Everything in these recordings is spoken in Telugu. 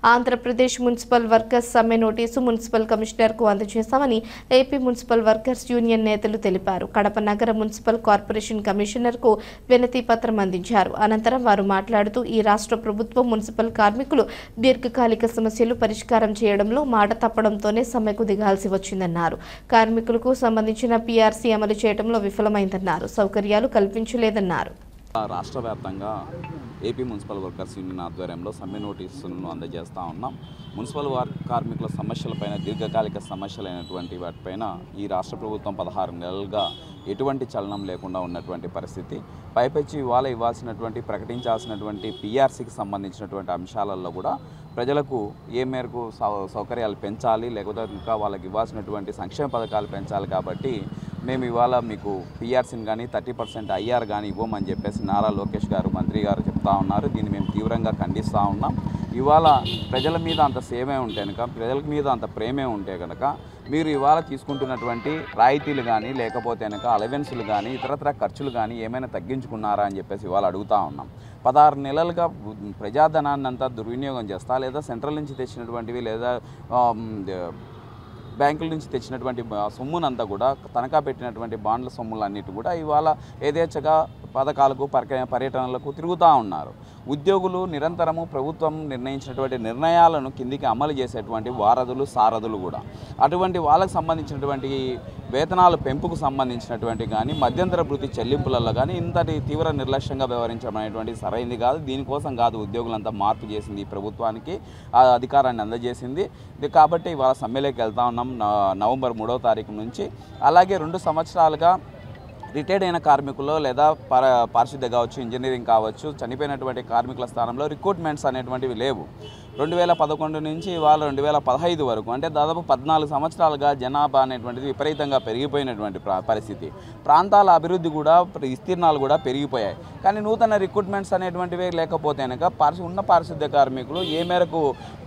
ఆంధ్రప్రదేశ్ మున్సిపల్ వర్కర్స్ సమ్మె నోటీసు మున్సిపల్ కమిషనర్కు అందజేశామని ఏపీ మున్సిపల్ వర్కర్స్ యూనియన్ నేతలు తెలిపారు. కడప నగర మున్సిపల్ కార్పొరేషన్ కమిషనర్కు వినతి పత్రం అందించారు. అనంతరం వారు మాట్లాడుతూ ఈ రాష్ట్ర ప్రభుత్వం మున్సిపల్ కార్మికులు దీర్ఘకాలిక సమస్యలు పరిష్కారం చేయడంలో మాట తప్పడంతోనే సమ్మెకు దిగాల్సి వచ్చిందన్నారు. కార్మికులకు సంబంధించిన పీఆర్సీ అమలు చేయడంలో విఫలమైందన్నారు. సౌకర్యాలు కల్పించలేదన్నారు. రాష్ట్ర వ్యాప్తంగా ఏపీ మున్సిపల్ వర్కర్స్ యూనియన్ ఆధ్వర్యంలో సమ్మె నోటీసులను అందజేస్తూ ఉన్నాం. మున్సిపల్ కార్మికుల సమస్యలపైన దీర్ఘకాలిక సమస్యలైనటువంటి వాటిపైన ఈ రాష్ట్ర ప్రభుత్వం 16 నెలలుగా ఎటువంటి చలనం లేకుండా ఉన్నటువంటి పరిస్థితి. పైపెచ్చి ఇవాళ ఇవ్వాల్సినటువంటి ప్రకటించాల్సినటువంటి పీఆర్సీకి సంబంధించినటువంటి అంశాలలో కూడా ప్రజలకు ఏ మేరకు సౌకర్యాలు పెంచాలి, లేకపోతే ఇంకా వాళ్ళకి ఇవ్వాల్సినటువంటి సంక్షేమ పథకాలు పెంచాలి. కాబట్టి మేము ఇవాళ మీకు పీఆర్సీని కానీ 30% ఐఆర్ కానీ ఇవ్వమని చెప్పేసి నారా లోకేష్ గారు మంత్రి గారు చెప్తా ఉన్నారు. దీన్ని మేము తీవ్రంగా ఖండిస్తూ ఉన్నాం. ఇవాళ ప్రజల మీద అంత సేమే ఉంటే కనుక, ప్రజల మీద అంత ప్రేమే ఉంటే కనుక మీరు ఇవాళ తీసుకుంటున్నటువంటి రాయితీలు కానీ, లేకపోతే కనుక అలవెన్సులు కానీ, ఇతరత్ర ఖర్చులు కానీ ఏమైనా తగ్గించుకున్నారా అని చెప్పేసి ఇవాళ అడుగుతూ ఉన్నాం. 16 నెలలుగా ప్రజాధనాన్ని అంతా దుర్వినియోగం చేస్తా, లేదా సెంట్రల్ నుంచి తెచ్చినటువంటివి, లేదా బ్యాంకుల నుంచి తెచ్చినటువంటి సొమ్మునంతా కూడా తనఖా పెట్టినటువంటి బాండ్ల సొమ్ములన్నిటి కూడా ఇవాళ యథేచ్ఛగా పథకాలకు పర్యటనలకు తిరుగుతూ ఉన్నారు. ఉద్యోగులు నిరంతరము ప్రభుత్వం నిర్ణయించినటువంటి నిర్ణయాలను కిందికి అమలు చేసేటువంటి వారధులు, సారథులు కూడా అటువంటి వాళ్ళకు సంబంధించినటువంటి వేతనాల పెంపుకు సంబంధించినటువంటి కానీ, మధ్యంతర భృతి చెల్లింపులలో కానీ ఇంతటి తీవ్ర నిర్లక్ష్యంగా వ్యవహరించడం అనేటువంటి సరైంది కాదు. దీనికోసం కాదు ఉద్యోగులంతా మార్పు చేసింది ఈ ప్రభుత్వానికి, ఆ అధికారాన్ని అందజేసింది. కాబట్టి ఇవాళ సమ్మెలోకి వెళ్తా ఉన్నాం నవంబర్ 3వ తారీఖు నుంచి. అలాగే 2 సంవత్సరాలుగా రిటైర్డ్ అయిన కార్మికులు, లేదా పారిశుద్ధ్య కావచ్చు, ఇంజనీరింగ్ కావచ్చు, చనిపోయినటువంటి కార్మికుల స్థానంలో రిక్రూట్మెంట్స్ అనేటువంటివి లేవు. 2011 నుంచి ఇవాళ 2015 వరకు, అంటే దాదాపు 14 సంవత్సరాలుగా జనాభా అనేటువంటిది విపరీతంగా పెరిగిపోయినటువంటి పరిస్థితి. ప్రాంతాల అభివృద్ధి కూడా, విస్తీర్ణాలు కూడా పెరిగిపోయాయి. కానీ నూతన రిక్రూట్మెంట్స్ అనేటువంటివి లేకపోతే కనుక ఉన్న పారిశుద్ధ్య కార్మికులు ఏ మేరకు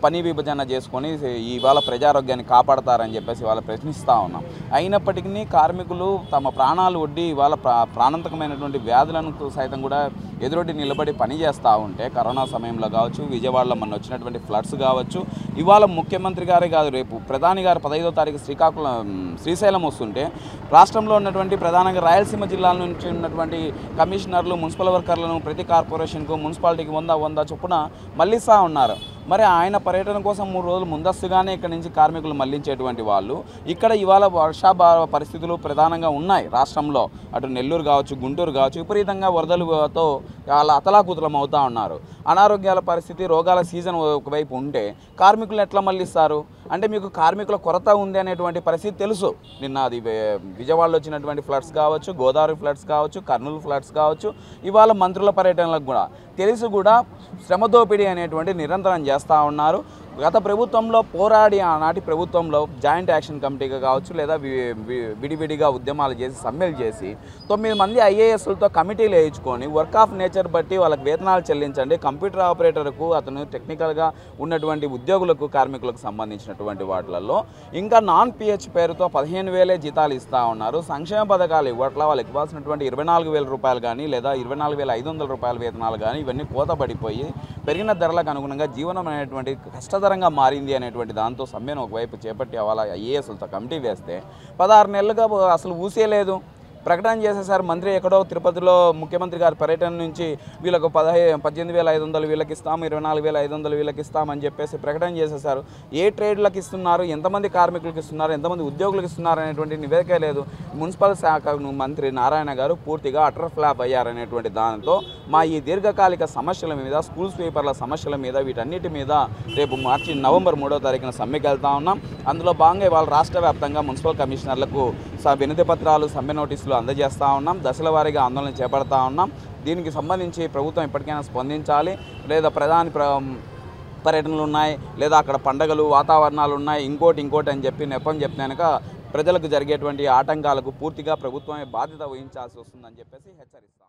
పని విభజన చేసుకొని ఇవాళ ప్రజారోగ్యాన్ని కాపాడతారని చెప్పేసి ఇవాళ ప్రశ్నిస్తూ ఉన్నాం. అయినప్పటికీ కార్మికులు తమ ప్రాణాలు ఒడ్డి ఇవాళ ప్రాణాంతకమైనటువంటి వ్యాధులను సైతం కూడా ఎదురొడ్డి నిలబడి పనిచేస్తూ ఉంటే, కరోనా సమయంలో కావచ్చు, విజయవాడలో మొన్న వచ్చినటువంటి ఫ్లడ్స్ కావచ్చు, ఇవాళ ముఖ్యమంత్రి గారే కాదు, రేపు ప్రధాని గారు 15వ తారీఖు శ్రీశైలం వస్తుంటే రాష్ట్రంలో ఉన్నటువంటి ప్రధానంగా రాయలసీమ జిల్లాల నుంచి ఉన్నటువంటి కమిషనర్లు, మున్సిపల్ వర్కర్లను ప్రతి కార్పొరేషన్కు, మున్సిపాలిటీకి 100 చొప్పున మళ్ళిస్తూ ఉన్నారు. మరి ఆయన పర్యటన కోసం 3 రోజులు ముందస్తుగానే ఇక్కడ నుంచి కార్మికులు మళ్లించేటువంటి వాళ్ళు ఇక్కడ ఇవాళ వర్షాభావ పరిస్థితులు ప్రధానంగా ఉన్నాయి రాష్ట్రంలో. అటు నెల్లూరు కావచ్చు, గుంటూరు కావచ్చు, విపరీతంగా వరదలతో వాళ్ళ అతలాకుతలం అవుతూ ఉన్నారు. అనారోగ్యాల పరిస్థితి, రోగాల సీజన్ ఒకవైపు ఉంటే కార్మికులు ఎట్లా మళ్ళిస్తారు? అంటే మీకు కార్మికుల కొరత ఉంది అనేటువంటి పరిస్థితి తెలుసు. నిన్న అది విజయవాడలో వచ్చినటువంటి ఫ్లడ్స్ కావచ్చు, గోదావరి ఫ్లడ్స్ కావచ్చు, కర్నూలు ఫ్లడ్స్ కావచ్చు, ఇవాళ మంత్రుల పర్యటనలకు కూడా తెలుసు. కూడా శ్రమ దోపిడీ అనేటువంటి నిరంతరం చేస్తూ ఉన్నారు. గత ప్రభుత్వంలో పోరాడి, ఆనాటి ప్రభుత్వంలో జాయింట్ యాక్షన్ కమిటీగా కావచ్చు, లేదా విడివిడిగా ఉద్యమాలు చేసి సమ్మెలు చేసి 9 మంది ఐఏఎస్లతో కమిటీలు వేయించుకొని వర్క్ ఆఫ్ నేచర్ బట్టి వాళ్ళకి వేతనాలు చెల్లించండి. కంప్యూటర్ ఆపరేటర్కు, అతను టెక్నికల్గా ఉన్నటువంటి ఉద్యోగులకు, కార్మికులకు సంబంధించినటువంటి వాటిలలో ఇంకా నాన్ పిహెచ్ పేరుతో 15,000 జీతాలు ఇస్తూ ఉన్నారు. సంక్షేమ పథకాలు ఇవ్వట్ల, వాళ్ళకి ఇవ్వాల్సినటువంటి 24,000 రూపాయలు కానీ, లేదా 24,500 రూపాయల వేతనాలు కానీ ఇవన్నీ కోతపడిపోయి పెరిగిన ధరలకు అనుగుణంగా జీవనం అనేటువంటి కష్టతరంగా మారింది అనేటువంటి దాంతో సమ్మెను ఒకవైపు చేపట్టి వాళ్ళ ఐఏఎస్లతో కమిటీ వేస్తే 16 నెలలుగా అసలు ఊసేయలేదు. ప్రకటన చేసేసారు మంత్రి. ఎక్కడో తిరుపతిలో ముఖ్యమంత్రి గారి పర్యటన నుంచి వీళ్ళకు 18,500 వీళ్ళకి ఇస్తాం, 24,500 వీళ్ళకి ఇస్తామని చెప్పేసి ప్రకటన చేసేసారు. ఏ ట్రేడ్లకు ఇస్తున్నారు, ఎంతమంది కార్మికులకు ఇస్తున్నారు, ఎంతమంది ఉద్యోగులకు ఇస్తున్నారు అనేటువంటి నివేదిక లేదు. మున్సిపల్ శాఖ మంత్రి నారాయణ గారు పూర్తిగా అటర్ ఫ్లాప్ అయ్యారనేటువంటి దానితో మా ఈ దీర్ఘకాలిక సమస్యల మీద, స్కూల్ స్వీపర్ల సమస్యల మీద, వీటన్నిటి మీద రేపు నవంబర్ 3వ తారీఖున సమ్మెకి వెళ్తా ఉన్నాం. అందులో భాగంగా ఇవాళ రాష్ట్ర వ్యాప్తంగా మున్సిపల్ కమిషనర్లకు వినతి పత్రాలు, సమ్మె నోటీసులు అందజేస్తూ ఉన్నాం. దశల వారీగా ఆందోళన చేపడతా ఉన్నాం. దీనికి సంబంధించి ప్రభుత్వం ఇప్పటికైనా స్పందించాలి. లేదా ప్రధాని పర్యటనలు ఉన్నాయి, లేదా అక్కడ పండగలు, వాతావరణాలు ఉన్నాయి, ఇంకోటి అని చెప్పి నెపం చెప్తానుక ప్రజలకు జరిగేటువంటి ఆటంకాలకు పూర్తిగా ప్రభుత్వమే బాధ్యత వహించాల్సి వస్తుందని చెప్పేసి హెచ్చరిస్తాం.